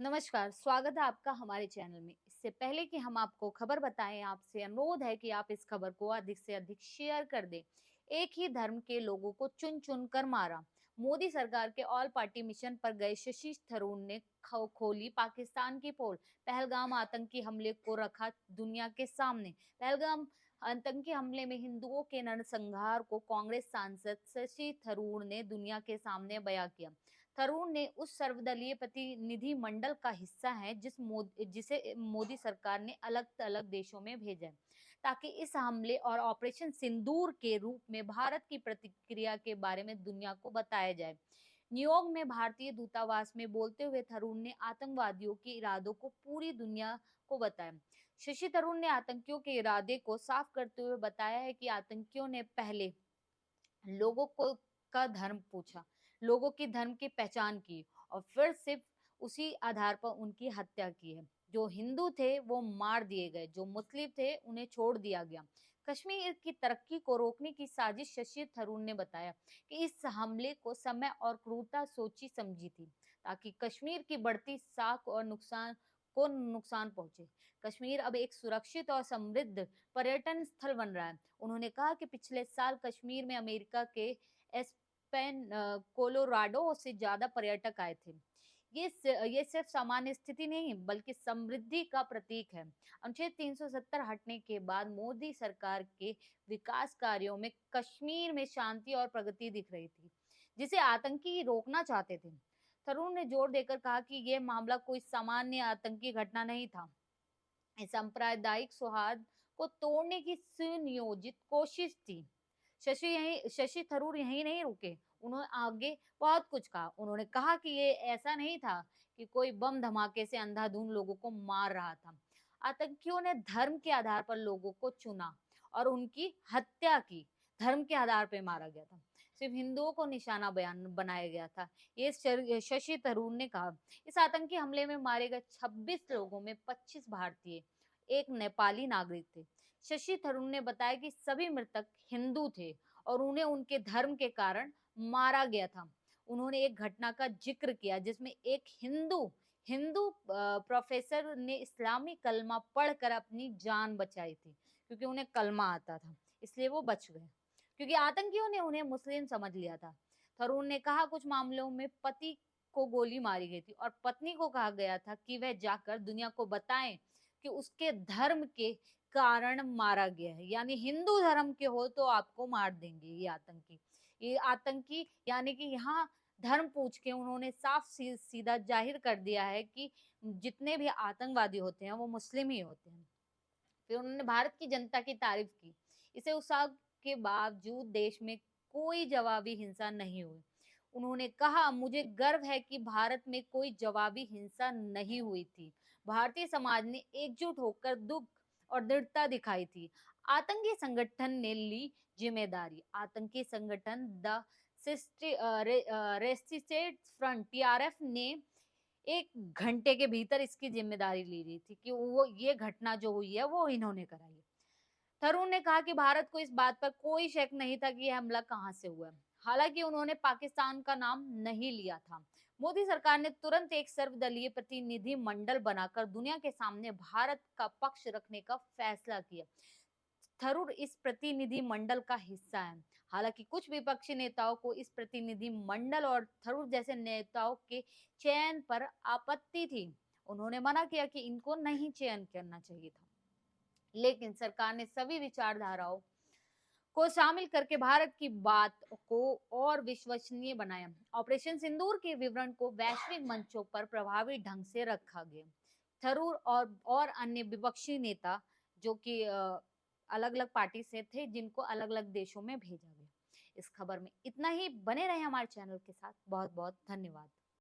नमस्कार, स्वागत है आपका हमारे चैनल में। इससे पहले कि हम आपको खबर बताएं, आपसे अनुरोध है कि आप इस खबर को अधिक से अधिक शेयर कर दें। एक ही धर्म के लोगों को चुन चुन कर मारा। मोदी सरकार के ऑल पार्टी मिशन पर गए शशि थरूर ने खोली पाकिस्तान की पोल। पहलगाम आतंकी हमले को रखा दुनिया के सामने। पहलगाम आतंकी हमले में हिंदुओं के नरसंहार को कांग्रेस सांसद शशि थरूर ने दुनिया के सामने बयां किया। थरूर ने उस सर्वदलीय प्रतिनिधि मंडल का हिस्सा है जिसे मोदी सरकार ने अलग अलग देशों में भेजा है, ताकि इस हमले और ऑपरेशन सिंदूर के रूप में भारत की प्रतिक्रिया के बारे में दुनिया को बताया जाए। न्यूयॉर्क में भारतीय दूतावास में बोलते हुए थरूर ने आतंकवादियों के इरादों को पूरी दुनिया को बताया। शशि थरूर ने आतंकियों के इरादे को साफ करते हुए बताया है कि आतंकियों ने पहले लोगों को का धर्म पूछा, लोगों की धर्म की पहचान की और फिर सिर्फ उसी आधार पर उनकी हत्या की है। जो हिंदू थे वो मार दिए गए, जो मुस्लिम थे उन्हें छोड़ दिया गया। कश्मीर की तरक्की को रोकने की साजिश शशि थरूर ने बताया कि इस हमले को समय और क्रूरता सोची समझी थी, ताकि कश्मीर की बढ़ती साख और नुकसान पहुंचे। कश्मीर अब एक सुरक्षित और समृद्ध पर्यटन स्थल बन रहा है। उन्होंने कहा कि पिछले साल कश्मीर में अमेरिका के एस्पेन कोलोराडो से ज्यादा पर्यटक आए थे। ये सिर्फ सामान्य स्थिति नहीं बल्कि समृद्धि का प्रतीक है। अनुच्छेद 370 हटने के बाद मोदी सरकार के विकास कार्यों में कश्मीर में शांति और प्रगति दिख रही थी, जिसे आतंकी रोकना चाहते थे। थरूर ने जोर देकर कहा कि यह मामला कोई सामान्य आतंकी घटना नहीं था, सांप्रदायिक सौहार्द को तोड़ने की सुनियोजित कोशिश थी। शशि थरूर यहीं नहीं रुके, उन्होंने आगे बहुत कुछ कहा। उन्होंने कहा कि ये ऐसा नहीं था कि कोई बम धमाके से अंधाधुंध लोगों को मार रहा था। आतंकियों ने धर्म के आधार पर लोगों को चुना और उनकी हत्या की। धर्म के आधार पर मारा गया था, सिर्फ हिंदुओं को निशाना बयान बनाया गया था, ये शशि थरूर ने कहा। इस आतंकी हमले में मारे गए 26 लोगों में 25 भारतीय, एक नेपाली नागरिक थे। शशि थरूर ने बताया कि सभी मृतक हिंदू थे और उन्हें उनके धर्म के कारण मारा गया था। उन्होंने एक घटना का जिक्र किया जिसमें एक हिंदू हिंदू प्रोफेसर ने इस्लामी कलमा पढ़कर अपनी जान बचाई थी, क्योंकि उन्हें कलमा आता था, इसलिए वो बच गए, क्योंकि आतंकियों ने उन्हें मुस्लिम समझ लिया था। थरूर ने कहा कुछ मामलों में पति को गोली मारी गई थी और पत्नी को कहा गया था कि वह जाकर दुनिया को बताएं कि उसके धर्म के कारण मारा गया है, यानी हिंदू धर्म के हो तो आपको मार देंगे। ये आतंकी यानी कि यहाँ धर्म पूछ के उन्होंने साफ सीधा जाहिर कर दिया है कि जितने भी आतंकवादी होते हैं वो मुस्लिम ही होते हैं। फिर उन्होंने भारत की जनता की तारीफ की। इसे उत्साह के बावजूद देश में कोई जवाबी हिंसा नहीं हुई। उन्होंने कहा मुझे गर्व है कि भारत में कोई जवाबी हिंसा नहीं हुई थी। भारतीय समाज ने एकजुट होकर दुख और दृढ़ता दिखाई थी। आतंकी संगठन ने ली जिम्मेदारी। आतंकी संगठन द रेसिस्टेंस फ्रंट टीआरएफ ने 1 घंटे के भीतर इसकी जिम्मेदारी ले रही थी कि वो ये घटना जो हुई है वो इन्होंने कराई है। थरूर ने कहा कि भारत को इस बात पर कोई शक नहीं था कि यह हमला कहां से हुआ है। हालांकि उन्होंने पाकिस्तान का नाम नहीं लिया था। मोदी सरकार ने तुरंत एक सर्वदलीय प्रतिनिधि मंडल बनाकर दुनिया के सामने भारत का पक्ष रखने का फैसला किया। थरूर इस प्रतिनिधि मंडल का हिस्सा है। हालांकि कुछ विपक्षी नेताओं को इस प्रतिनिधि मंडल और थरूर जैसे नेताओं के चयन पर आपत्ति थी। उन्होंने मना किया कि इनको नहीं चयन करना चाहिए था, लेकिन सरकार ने सभी विचारधाराओं को शामिल करके भारत की बात को और विश्वसनीय बनाया। ऑपरेशन सिंदूर के विवरण को वैश्विक मंचों पर प्रभावी ढंग से रखा गया। थरूर और अन्य विपक्षी नेता जो कि अलग अलग पार्टी से थे, जिनको अलग अलग देशों में भेजा गया। इस खबर में इतना ही। बने रहे हमारे चैनल के साथ। बहुत बहुत धन्यवाद।